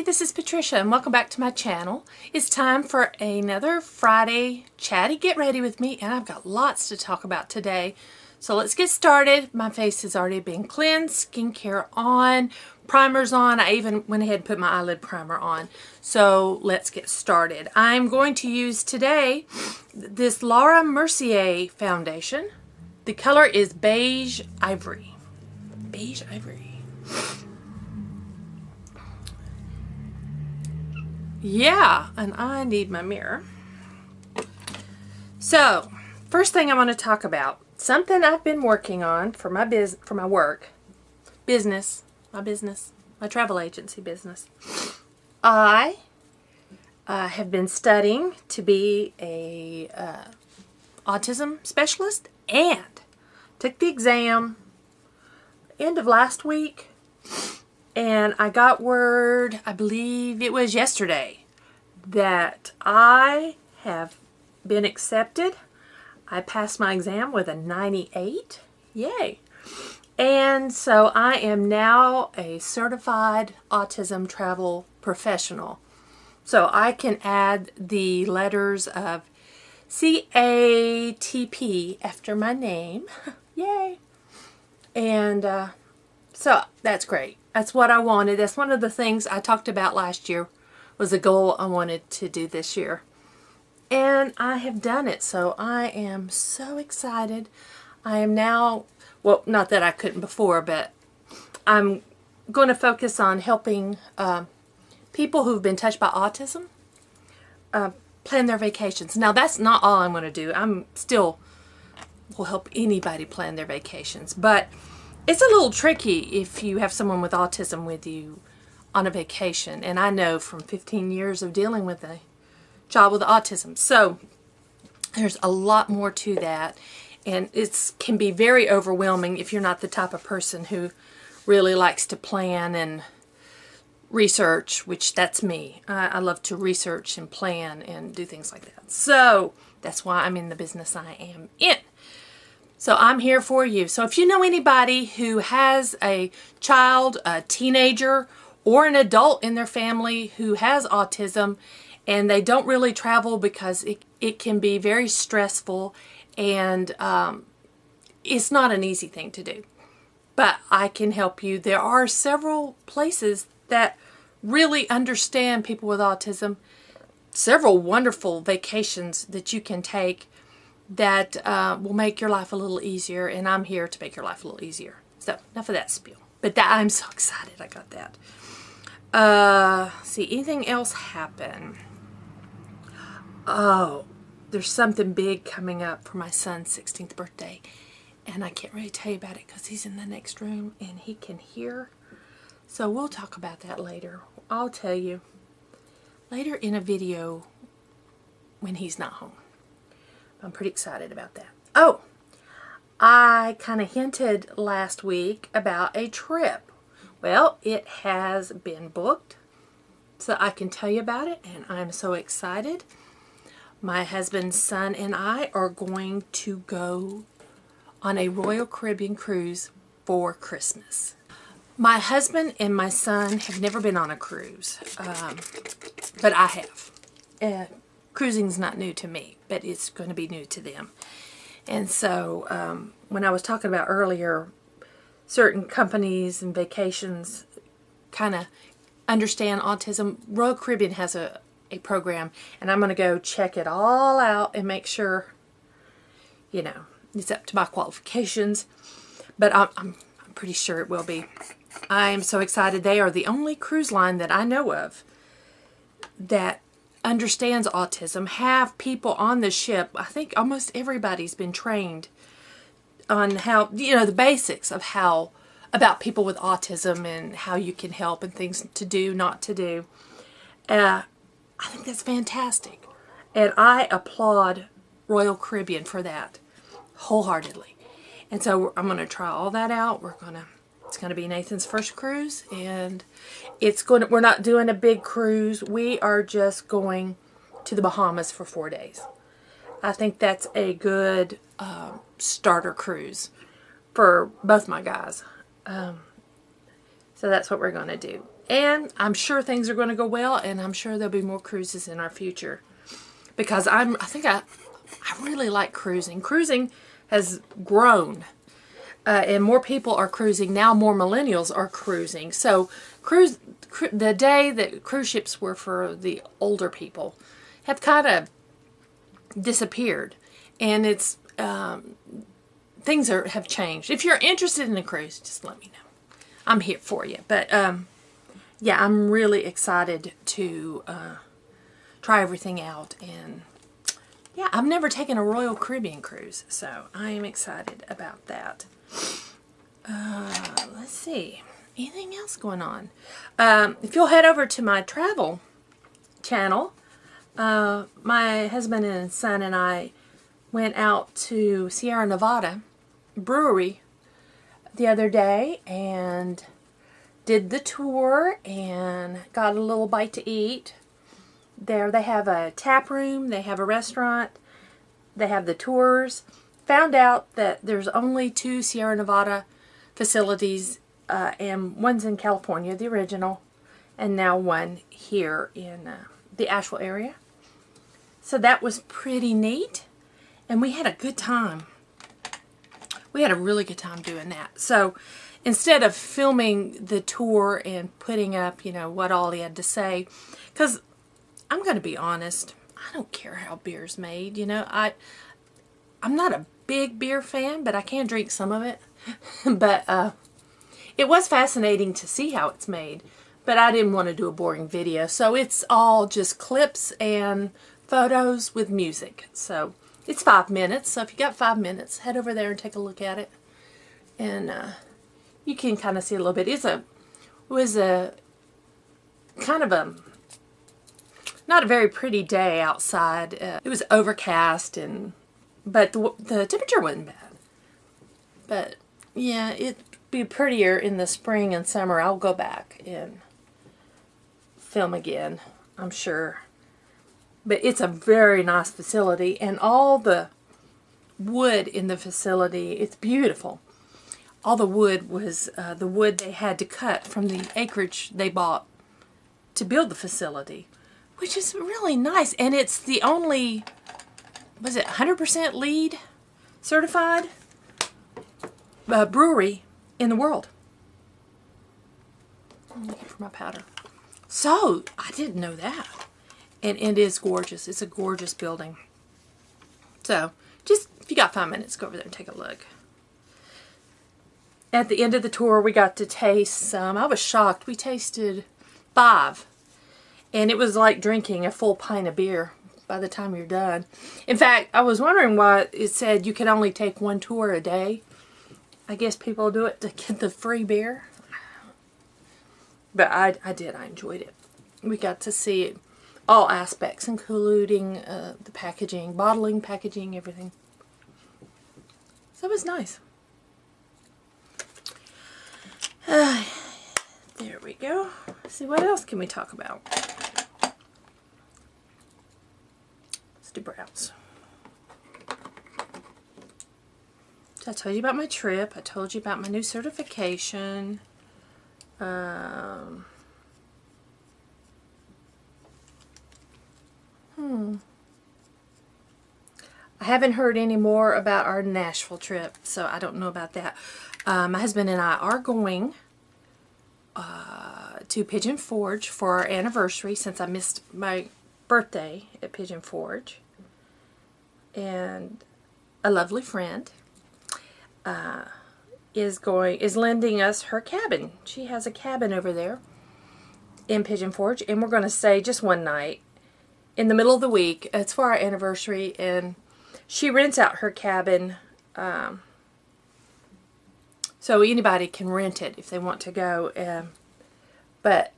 this is Patricia and welcome back to my channel. It's time for another Friday Chatty Get Ready with me, and I've got lots to talk about today. So let's get started. My face has already been cleansed, skincare on, primers on. I even went ahead and put my eyelid primer on. So let's get started. I'm going to use today this Laura Mercier foundation. The color is Beige Ivory. Beige Ivory. Yeah, and I need my mirror. So, first thing I want to talk about, something I've been working on for my my travel agency business. I have been studying to be a autism specialist and took the exam end of last week. And I got word, I believe it was yesterday, that I have been accepted. I passed my exam with a 98. Yay. And so I am now a certified autism travel professional. So I can add the letters of CATP after my name. Yay. And so that's great. That's what I wanted. That's one of the things I talked about last year, was a goal I wanted to do this year. And I have done it. So I am so excited. I am now, well, not that I couldn't before, but I'm going to focus on helping people who've been touched by autism plan their vacations. Now, that's not all I'm going to do. I'm still will help anybody plan their vacations. But it's a little tricky if you have someone with autism with you on a vacation. And I know from 15 years of dealing with a child with autism. So there's a lot more to that. And it can be very overwhelming if you're not the type of person who really likes to plan and research, which that's me. I love to research and plan and do things like that. So that's why I'm in the business I am in. So I'm here for you. So if you know anybody who has a child, a teenager, or an adult in their family who has autism and they don't really travel because it can be very stressful and it's not an easy thing to do. But I can help you. There are several places that really understand people with autism. Several wonderful vacations that you can take that will make your life a little easier, and I'm here to make your life a little easier. So, enough of that spiel. But I'm so excited I got that. See, anything else happen? Oh, there's something big coming up for my son's 16th birthday, and I can't really tell you about it because he's in the next room and he can hear. So we'll talk about that later. I'll tell you later in a video when he's not home. I'm pretty excited about that. Oh, I kind of hinted last week about a trip. Well, it has been booked, so I can tell you about it, and I'm so excited. My husband's son and I are going to go on a Royal Caribbean cruise for Christmas. My husband and my son have never been on a cruise, but I have. Cruising's not new to me, but it's going to be new to them. And so when I was talking about earlier, certain companies and vacations kind of understand autism, Royal Caribbean has a program, and I'm going to go check it all out and make sure, you know, it's up to my qualifications. But I'm pretty sure it will be. I am so excited. They are the only cruise line that I know of that understands autism, have people on the ship. I think almost everybody's been trained on how, you know, the basics of how, about people with autism and how you can help and things to do, not to do. I think that's fantastic. And I applaud Royal Caribbean for that wholeheartedly. And so I'm going to try all that out. It's going to be Nathan's first cruise, and we're not doing a big cruise. We are just going to the Bahamas for 4 days. I think that's a good starter cruise for both my guys. So that's what we're going to do. And I'm sure things are going to go well, and I'm sure there'll be more cruises in our future. Because I really like cruising. Cruising has grown. And more people are cruising. Now more millennials are cruising. So the day that cruise ships were for the older people have kind of disappeared. And it's things have changed. If you're interested in a cruise, just let me know. I'm here for you. But yeah, I'm really excited to try everything out. And yeah, I've never taken a Royal Caribbean cruise, so I am excited about that. Let's see. Anything else going on? If you'll head over to my travel channel, my husband and son and I went out to Sierra Nevada Brewery the other day and did the tour and got a little bite to eat. There they have a tap room, they have a restaurant, they have the tours. Found out that there's only 2 Sierra Nevada facilities, and one's in California, the original, and now one here in the Asheville area. So that was pretty neat, and we had a good time. We had a really good time doing that. So instead of filming the tour and putting up, you know, what all he had to say, because I'm going to be honest, I don't care how beer's made. You know, I'm not a big beer fan, but I can drink some of it. But it was fascinating to see how it's made, but I didn't want to do a boring video. So it's all just clips and photos with music. So it's 5 minutes. So if you got 5 minutes, head over there and take a look at it. And you can kind of see a little bit. It was a kind of a not a very pretty day outside. It was overcast, but the temperature wasn't bad. But yeah, it'd be prettier in the spring and summer. I'll go back and film again, I'm sure. But it's a very nice facility, and all the wood in the facility, it's beautiful. All the wood was the wood they had to cut from the acreage they bought to build the facility, which is really nice. And it's the only, was it 100% LEED certified brewery in the world. I'm looking for my powder. So, I didn't know that. And it is gorgeous. It's a gorgeous building. So, just, if you got 5 minutes, go over there and take a look. At the end of the tour, we got to taste some. I was shocked. We tasted 5. And it was like drinking a full pint of beer by the time you're done. In fact, I was wondering why it said you could only take 1 tour a day. I guess people do it to get the free beer. But I did. I enjoyed it. We got to see it, all aspects, including the packaging, bottling, packaging, everything. So it was nice. There we go. Let's see, what else can we talk about? Let's do brows. So I told you about my trip. I told you about my new certification. I haven't heard any more about our Nashville trip, so I don't know about that. My husband and I are going to Pigeon Forge for our anniversary, since I missed my birthday at Pigeon Forge. And a lovely friend is lending us her cabin. She has a cabin over there in Pigeon Forge, and we're going to stay just one night in the middle of the week. It's for our anniversary, and she rents out her cabin, so anybody can rent it if they want to go. But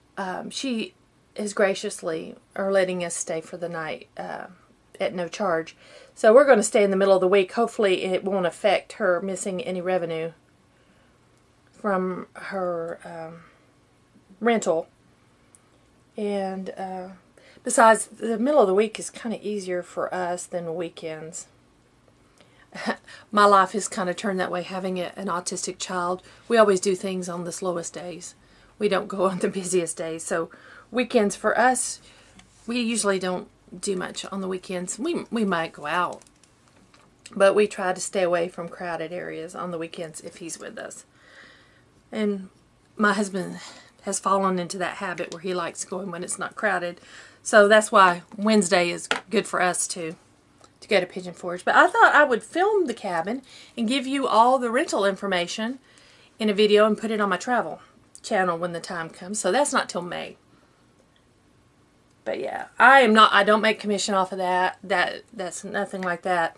she is graciously letting us stay for the night at no charge. So we're going to stay in the middle of the week. Hopefully it won't affect her missing any revenue from her rental. And besides, the middle of the week is kind of easier for us than weekends. My life has kind of turned that way, having an autistic child. We always do things on the slowest days. we don't go on the busiest days. So weekends for us, we usually don't do much on the weekends. We might go out, but we try to stay away from crowded areas on the weekends if he's with us. And my husband has fallen into that habit where he likes going when it's not crowded. So that's why Wednesday is good for us to go to Pigeon Forge. But I thought I would film the cabin and give you all the rental information in a video and put it on my travel channel when the time comes. So that's not till May. But yeah, I don't make commission off of that. That's nothing like that.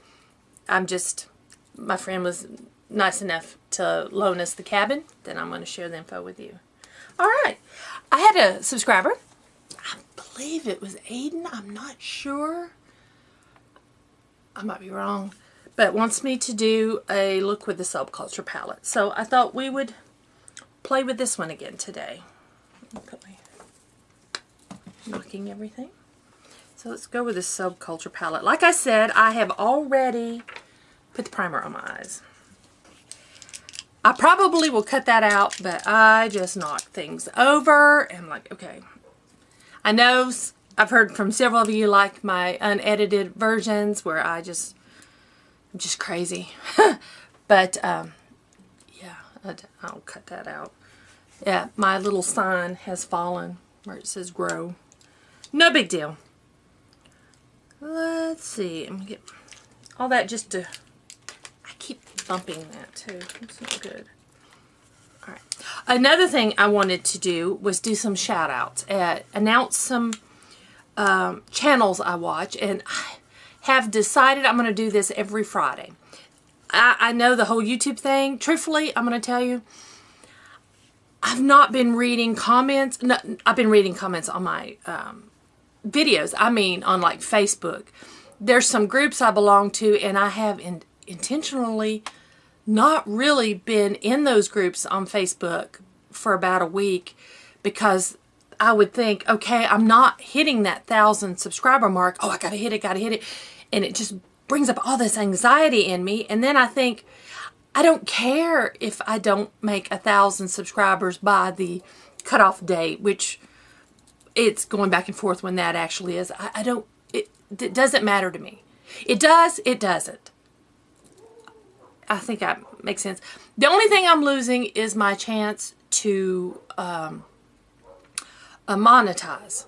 My friend was nice enough to loan us the cabin. Then I'm going to share the info with you. All right. I had a subscriber. I believe it was Aiden. I'm not sure. I might be wrong. But wants me to do a look with the Subculture palette. So I thought we would play with this one again today. Put my knocking everything. So let's go with the Subculture palette. Like I said, I have already put the primer on my eyes. I probably will cut that out, but I just knock things over. And I'm like, okay. I know I've heard from several of you like my unedited versions where I'm just crazy. But, yeah, I'll cut that out. Yeah, my little sign has fallen where it says grow. No big deal. Let's see. I'm going to get all that just to... I keep bumping that too. It's not good. Alright. Another thing I wanted to do was do some shout outs. Announce some channels I watch. And I have decided I'm going to do this every Friday. I know the whole YouTube thing. Truthfully, I'm going to tell you, I've not been reading comments. No, I've been reading comments on my videos. I mean, on like Facebook. There's some groups I belong to, and I have intentionally not really been in those groups on Facebook for about a week because I would think, okay, I'm not hitting that 1,000 subscriber mark. Oh, I gotta hit it. And it just brings up all this anxiety in me. And then I think, I don't care if I don't make 1,000 subscribers by the cutoff date, which it's going back and forth when that actually is. It doesn't matter to me. It does, it doesn't. I think that makes sense. The only thing I'm losing is my chance to monetize,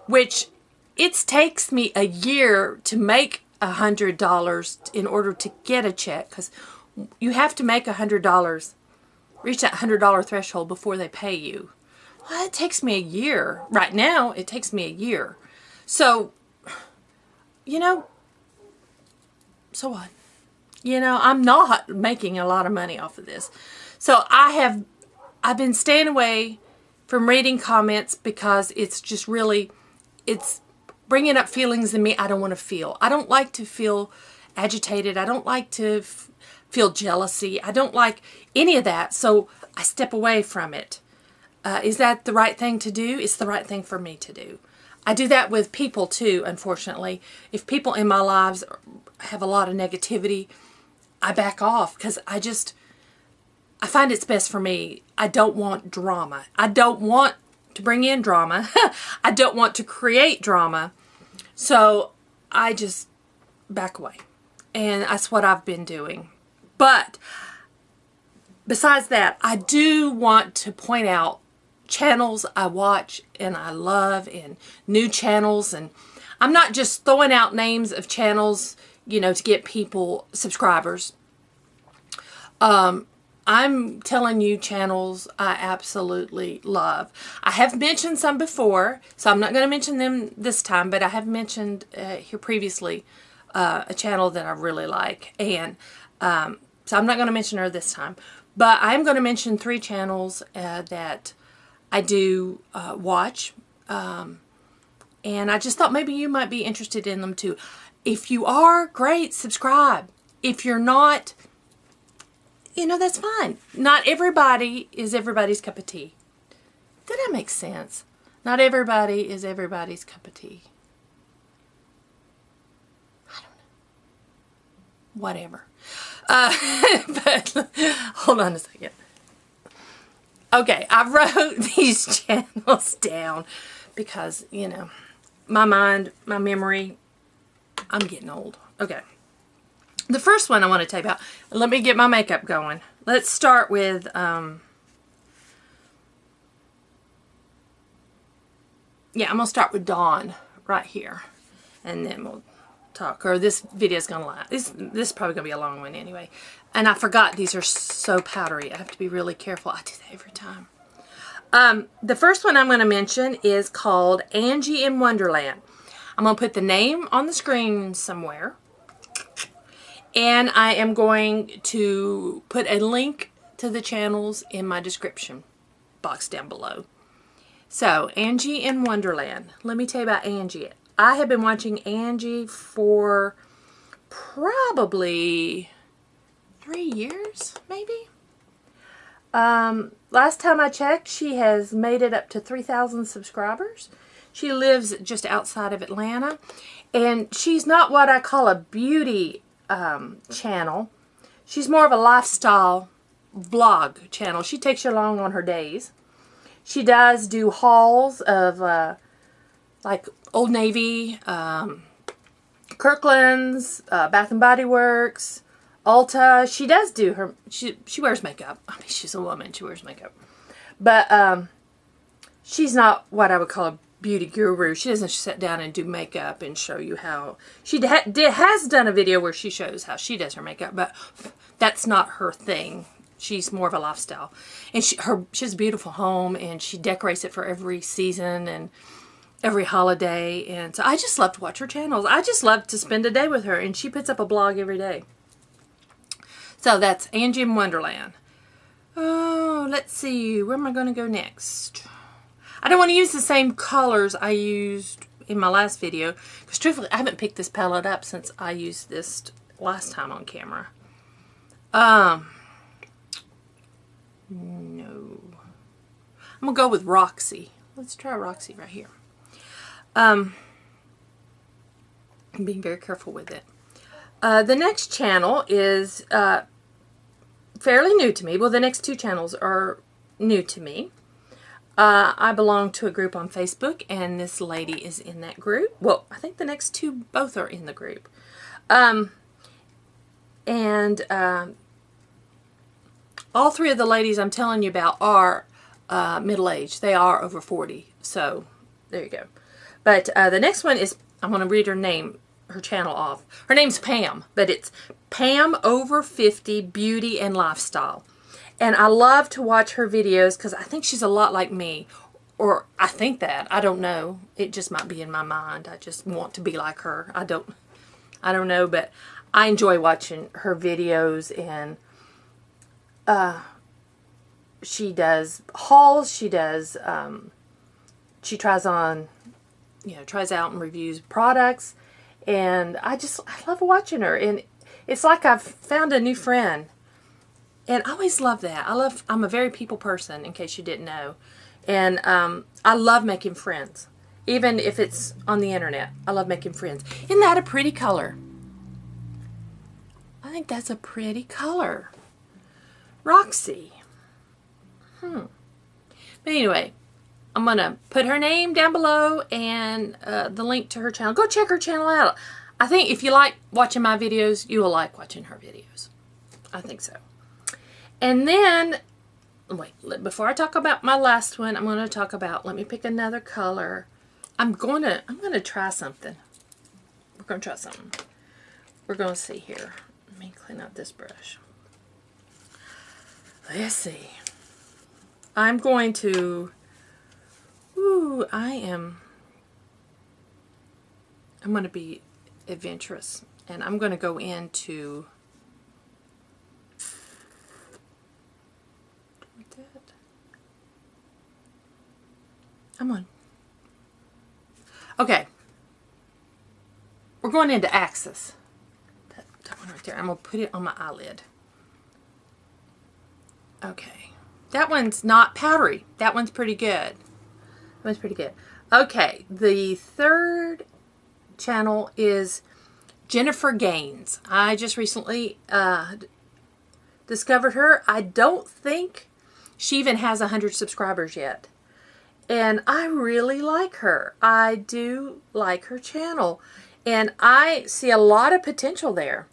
which it takes me a year to make $100 in order to get a check, because you have to make $100, reach that $100 threshold before they pay you. Well, it takes me a year. Right now, it takes me a year. So, you know, so what? You know, I'm not making a lot of money off of this. So I've been staying away from reading comments because it's just really, it's bringing up feelings in me I don't want to feel. I don't like to feel agitated. I don't like to feel jealousy. I don't like any of that. So I step away from it. Is that the right thing to do? It's the right thing for me to do. I do that with people too, unfortunately. If people in my lives have a lot of negativity, I back off because I find it's best for me. I don't want drama. I don't want to bring in drama. I don't want to create drama. So I just back away. And that's what I've been doing. But besides that, I do want to point out channels I watch and I love and new channels. And I'm not just throwing out names of channels, you know, to get people subscribers. I'm telling you channels I absolutely love. I have mentioned some before, so I'm not going to mention them this time, but I have mentioned here previously a channel that I really like. And so I'm not going to mention her this time. But I'm going to mention 3 channels that I do watch. And I just thought maybe you might be interested in them too. If you are, great, subscribe. If you're not, you know, that's fine. Not everybody is everybody's cup of tea. Did that make sense? Not everybody is everybody's cup of tea. I don't know. Whatever. But hold on a second. Okay, I wrote these channels down because, you know, my mind, my memory, I'm getting old. Okay. The first one I want to tell you about, let me get my makeup going. Let's start with, yeah, I'm going to start with Dawn right here. And then we'll talk, or this video is going to last. This is probably going to be a long one anyway. And I forgot these are so powdery. I have to be really careful. I do that every time. The first one I'm going to mention is called Angie in Wonderland. I'm going to put the name on the screen somewhere. And I am going to put a link to the channels in my description box down below. So, Angie in Wonderland. Let me tell you about Angie. I have been watching Angie for probably 3 years, maybe. Last time I checked, she has made it up to 3,000 subscribers. She lives just outside of Atlanta. And she's not what I call a beauty channel. She's more of a lifestyle vlog channel. She takes you along on her days. She does do hauls of like Old Navy, Kirkland's, Bath and Body Works, Ulta. She does do her, she wears makeup. I mean, she's a woman, she wears makeup. But she's not what I would call a beauty guru. She doesn't sit down and do makeup and show you how. She has done a video where she shows how she does her makeup, but that's not her thing. She's more of a lifestyle. And she has a beautiful home, and she decorates it for every season and every holiday. And so I just love to watch her channels. I just love to spend a day with her, and she puts up a blog every day. So that's Angie in Wonderland. Oh, let's see. Where am I going to go next? I don't want to use the same colors I used in my last video, because truthfully, I haven't picked this palette up since I used this last time on camera. No. I'm going to go with Roxy. Let's try Roxy right here. I'm being very careful with it. The next channel is fairly new to me. Well, the next two channels are new to me. I belong to a group on Facebook, and this lady is in that group. Well, I think the next two both are in the group. All three of the ladies I'm telling you about are middle-aged. They are over 40. So, there you go. But the next one is, I'm going to read her name, her channel off. Her name's Pam, but it's Pam Over50beauty&lifestyle. And I love to watch her videos because I think she's a lot like me. Or I think that. I don't know. It just might be in my mind. I just want to be like her. I don't know, but I enjoy watching her videos, and she does hauls, she does, she tries on, tries out and reviews products, and I love watching her, and it's like I've found a new friend, and I always love that. I'm a very people person, in case you didn't know, and I love making friends, even if it's on the internet. I love making friends. Isn't that a pretty color? I think that's a pretty color. Roxy. But anyway, I'm going to put her name down below and the link to her channel. Go check her channel out. I think if you like watching my videos, you will like watching her videos. I think so. And then, wait, before I talk about my last one, I'm going to talk about, let me pick another color. I'm going to try something. We're going to try something. We're going to see here. Let me clean out this brush. Let's see. I'm going to, I'm going to be adventurous, and I'm going to go into, okay, we're going into Axis. That one right there. I'm going to put it on my eyelid. Okay. That one's not powdery. That one's pretty good. That one's pretty good. Okay. The third channel is Jennifer Gaines. I just recently discovered her. I don't think She even has 100 subscribers yet. And I really like her. I do like her channel. And I see a lot of potential there.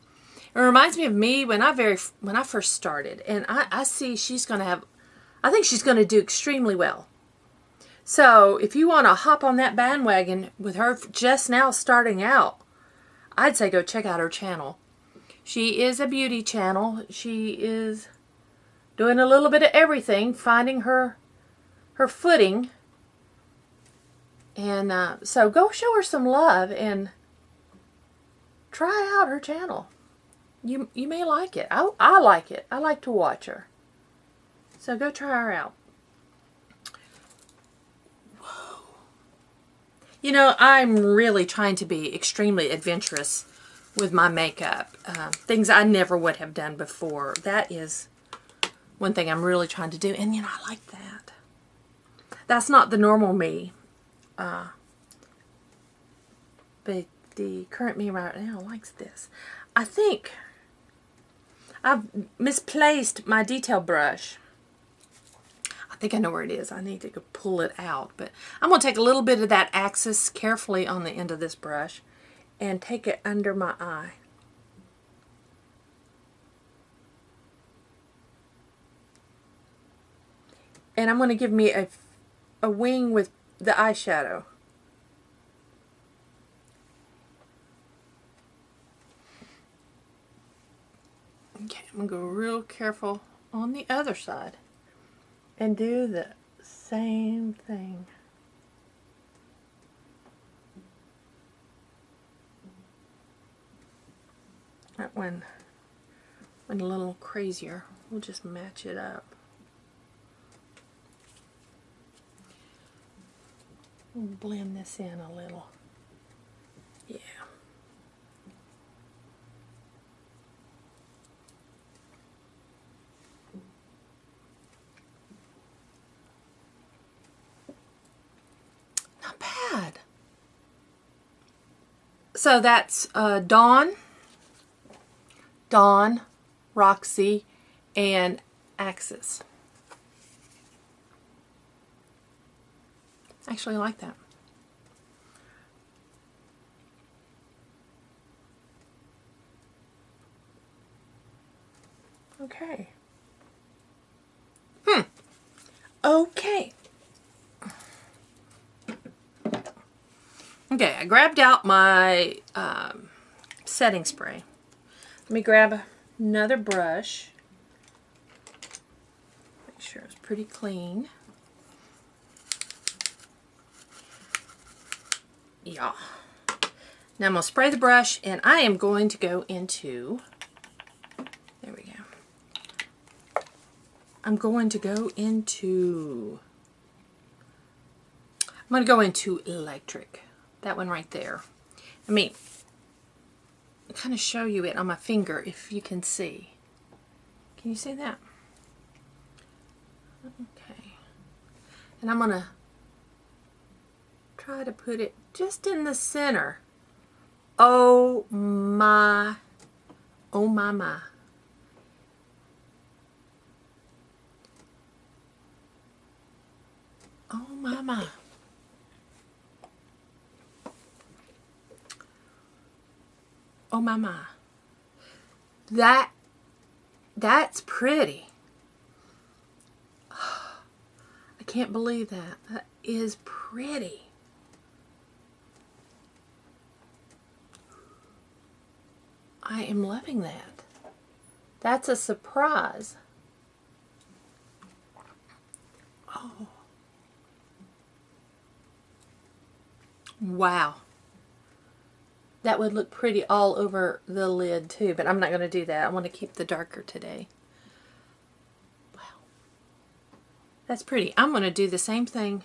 It reminds me of me when I first started. And I see she's going to have, I think she's going to do extremely well. So if you want to hop on that bandwagon with her just now starting out, I'd say go check out her channel. She is a beauty channel. She is doing a little bit of everything, finding her footing. And so go show her some love and try out her channel. You may like it. I like it. I like to watch her. So go try her out. Whoa. You know, I'm really trying to be extremely adventurous with my makeup. Things I never would have done before. That is one thing I'm really trying to do. And, you know, I like that. That's not the normal me. But the current me right now likes this. I think I've misplaced my detail brush. I think I know where it is. I need to go pull it out. But I'm going to take a little bit of that axis carefully on the end of this brush and take it under my eye. And I'm going to give me a wing with the eyeshadow. Okay, I'm going to go real careful on the other side and do the same thing. That one went a little crazier. We'll just match it up. We'll blend this in a little. Yeah. Not bad. So that's Dawn, Roxy, and Axis. I actually like that. Okay. Okay. Okay, I grabbed out my setting spray. Let me grab another brush. Make sure it's pretty clean. Yeah. Now I'm going to spray the brush and I am going to go into, there we go. I'm going to go into electric. That one right there. I mean, I'll kind of show you it on my finger if you can see. Can you see that? Okay. And I'm going to try to put it just in the center. Oh my. Oh my my. Oh my my. Oh my my. That's pretty. I can't believe that. That is pretty. I am loving that. That's a surprise. Oh. Wow. That would look pretty all over the lid too, but I'm not going to do that. I want to keep the darker today. Wow. That's pretty. I'm going to do the same thing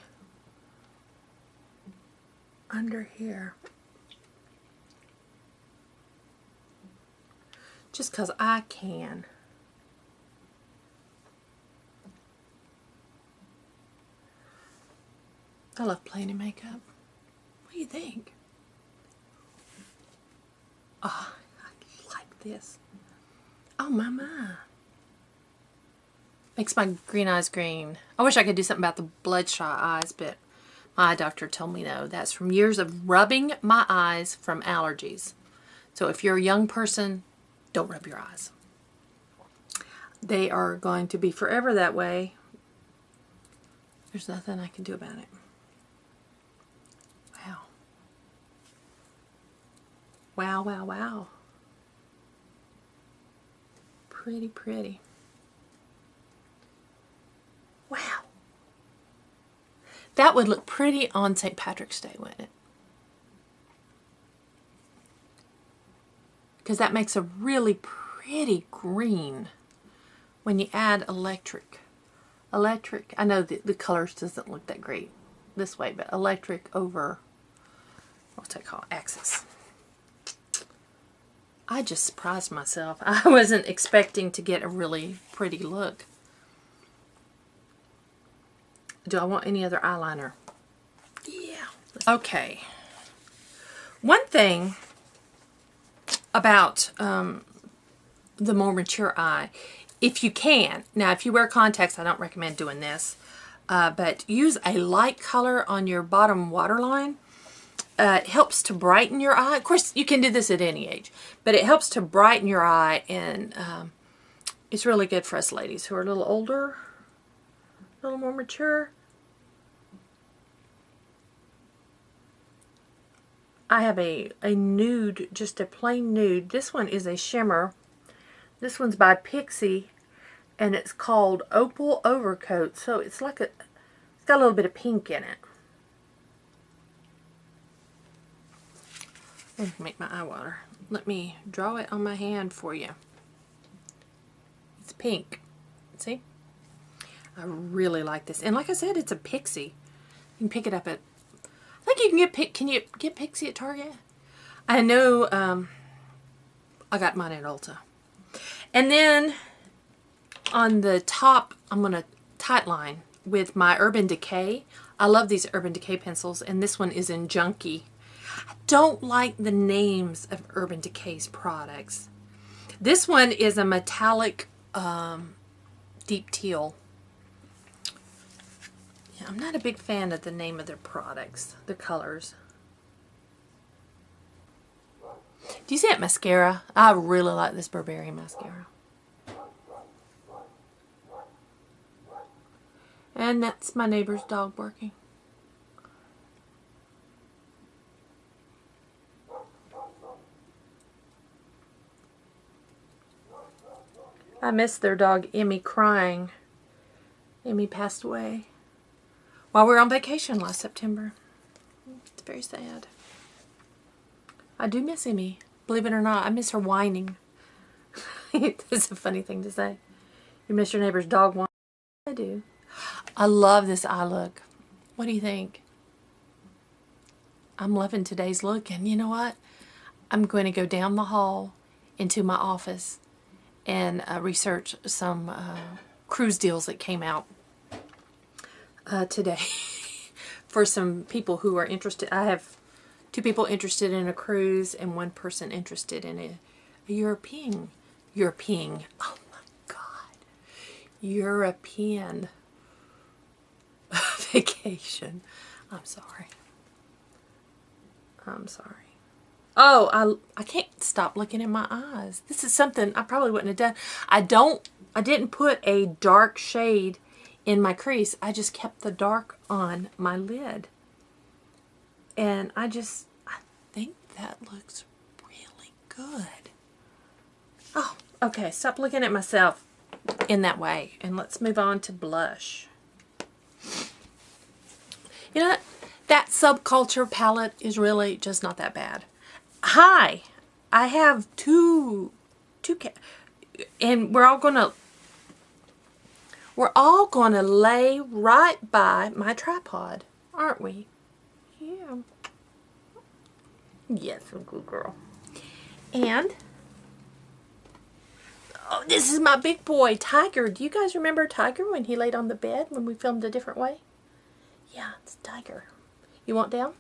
under here. Just because I can. I love playing in makeup. What do you think? Oh, I like this. Oh my my. Makes my green eyes green. I wish I could do something about the bloodshot eyes, but my eye doctor told me no. That's from years of rubbing my eyes from allergies. So if you're a young person, don't rub your eyes. They are going to be forever that way. There's nothing I can do about it. Wow. Wow, wow, wow. Pretty, pretty. Wow. That would look pretty on St. Patrick's Day, wouldn't it? Because that makes a really pretty green when you add electric. Electric, I know the colors doesn't look that great this way, but electric over, what's that called, Axis. I just surprised myself. I wasn't expecting to get a really pretty look. Do I want any other eyeliner? Yeah. Okay. One thing about the more mature eye, if you can, now if you wear contacts, I don't recommend doing this, but use a light color on your bottom waterline. It helps to brighten your eye. Of course, you can do this at any age, but it helps to brighten your eye, and it's really good for us ladies who are a little older, a little more mature. I have a nude, just a plain nude. This one is a shimmer. This one's by Pixi, and it's called Opal Overcoat. So it's like it's got a little bit of pink in it. Make my eye water. Let me draw it on my hand for you. It's pink. See? I really like this. And like I said, it's a Pixi. You can pick it up at, I think you can get, can you get Pixi at Target? I know, I got mine at Ulta. And then on the top, I'm going to tightline with my Urban Decay. I love these Urban Decay pencils, and this one is in Junkie. I don't like the names of Urban Decay's products. This one is a metallic deep teal. Yeah, I'm not a big fan of the name of their products, their colors. Do you see that mascara? I really like this Burberry mascara. And that's my neighbor's dog barking. I miss their dog Emmy crying. Emmy passed away while we were on vacation last September. It's very sad. I do miss Emmy. Believe it or not, I miss her whining. It's a funny thing to say. You miss your neighbor's dog whining? I do. I love this eye look. What do you think? I'm loving today's look, and you know what? I'm going to go down the hall into my office and research some cruise deals that came out today for some people who are interested. I have 2 people interested in a cruise and 1 person interested in a European, oh my God, European vacation. I'm sorry. Oh, I can't stop looking in my eyes. This is something I probably wouldn't have done. I didn't put a dark shade in my crease. I just kept the dark on my lid. And I think that looks really good. Oh, okay. Stop looking at myself in that way. And let's move on to blush. You know what? That Subculture palette is really just not that bad. Hi, I have two, and we're all gonna lay right by my tripod, aren't we? Yeah. Yes, I'm a good girl. And oh, this is my big boy, Tiger. Do you guys remember Tiger when he laid on the bed when we filmed a different way? Yeah, it's Tiger. You want down?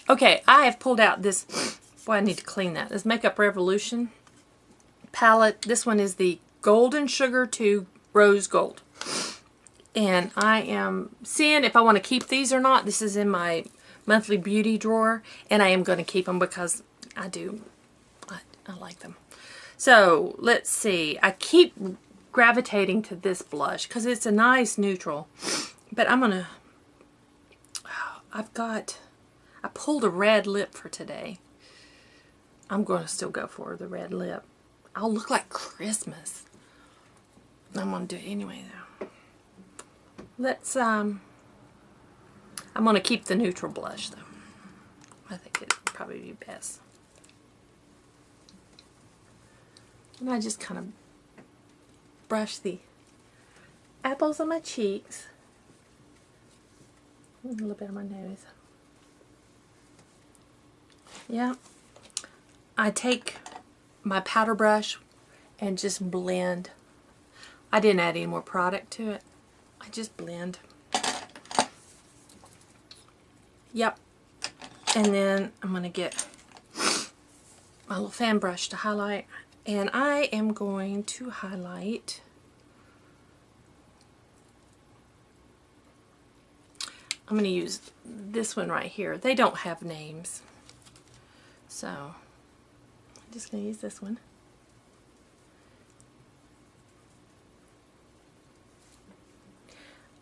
Okay, I have pulled out this, boy, I need to clean that. This Makeup Revolution palette. This one is the Golden Sugar to Rose Gold. And I am seeing if I want to keep these or not. This is in my monthly beauty drawer, and I am going to keep them because I like them. So let's see. I keep gravitating to this blush because it's a nice neutral, but I'm gonna, I pulled a red lip for today. I'm going to still go for the red lip. I'll look like Christmas. I'm going to do it anyway though. Let's, I'm going to keep the neutral blush though. I think it'd probably be best. And I just kind of brush the apples on my cheeks. A little bit on my nose. Yeah. I take my powder brush and just blend. I didn't add any more product to it. I just blend. Yep. And then I'm going to get my little fan brush to highlight. And I am going to highlight I'm going to use this one right here. They don't have names. So I'm just going to use this one.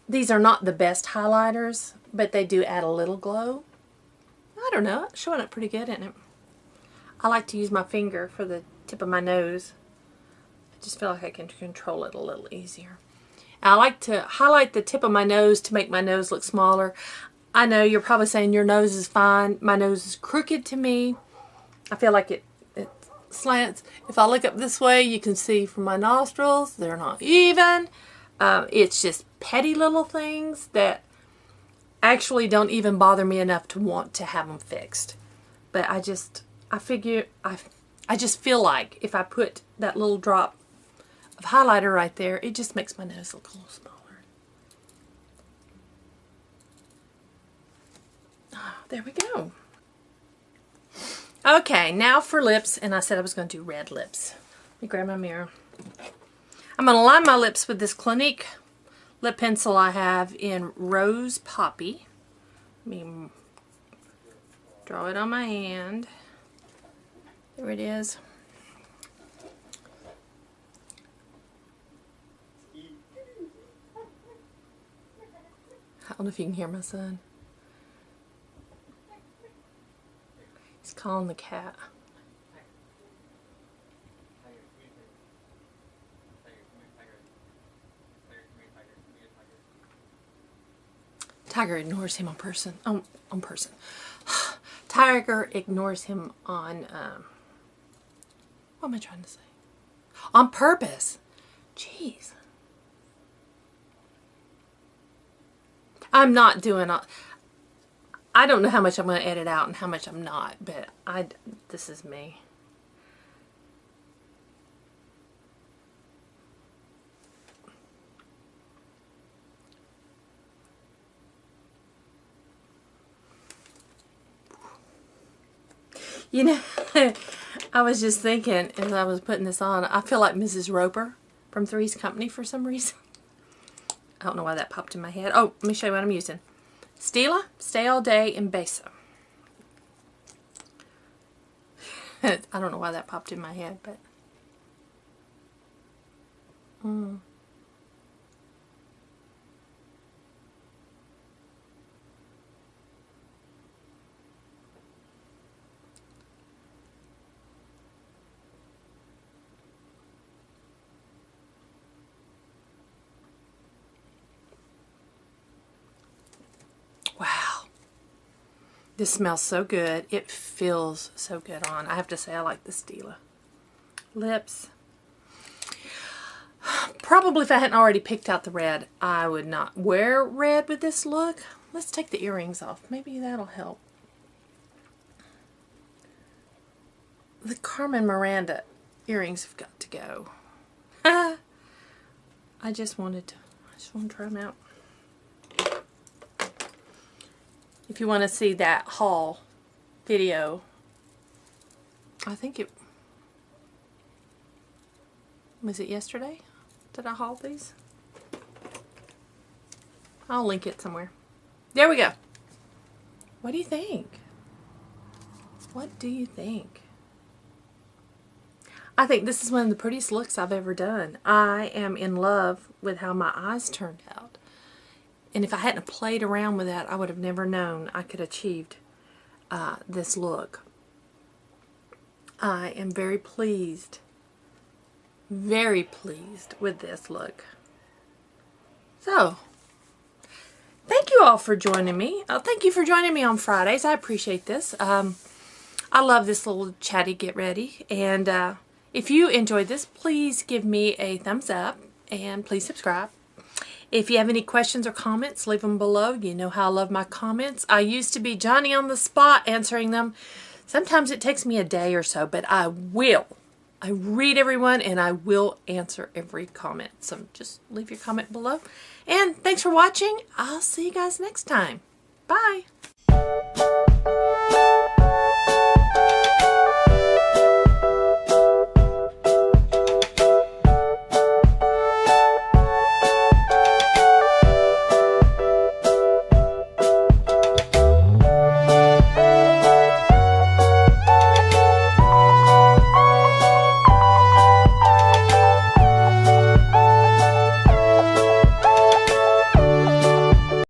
These are not the best highlighters, but they do add a little glow. I don't know, it's showing up pretty good, isn't it? I like to use my finger for the tip of my nose. I just feel like I can control it a little easier. I like to highlight the tip of my nose to make my nose look smaller. I know you're probably saying your nose is fine. My nose is crooked to me. I feel like it slants. If I look up this way, you can see from my nostrils, they're not even. It's just petty little things that actually don't even bother me enough to want to have them fixed. But I just feel like if I put that little drop of highlighter right there, it just makes my nose look a little smaller. Oh, there we go. Okay, now for lips, and I said I was going to do red lips. Let me grab my mirror. I'm going to line my lips with this Clinique lip pencil I have in Rose Poppy. Let me draw it on my hand. There it is. I don't know if you can hear my son. He's calling the cat. Tiger ignores him on person. Tiger ignores him on, what am I trying to say? On purpose. Jeez. I'm not doing, I don't know how much I'm going to edit out and how much I'm not, but this is me. You know, I was just thinking as I was putting this on, I feel like Mrs. Roper from Three's Company for some reason. I don't know why that popped in my head. Oh, let me show you what I'm using. Stila, Stay All Day, and Beso. I don't know why that popped in my head, but... Wow. This smells so good. It feels so good on. I have to say I like the Stila. Lips. Probably if I hadn't already picked out the red, I would not wear red with this look. Let's take the earrings off. Maybe that'll help. The Carmen Miranda earrings have got to go. I just want to try them out. If you want to see that haul video, I think it... Was it yesterday? Did I haul these? I'll link it somewhere. There we go. What do you think? What do you think? I think this is one of the prettiest looks I've ever done. I am in love with how my eyes turned out. And if I hadn't played around with that, I would have never known I could achieve this look. I am very pleased with this look. So, thank you all for joining me. Thank you for joining me on Fridays. I appreciate this. I love this little chatty get ready. And if you enjoyed this, please give me a thumbs up and please subscribe. If you have any questions or comments, leave them below. You know how I love my comments. I used to be Johnny on the spot answering them. Sometimes it takes me a day or so, but I will. I read everyone and I will answer every comment. So just leave your comment below. And thanks for watching. I'll see you guys next time. Bye.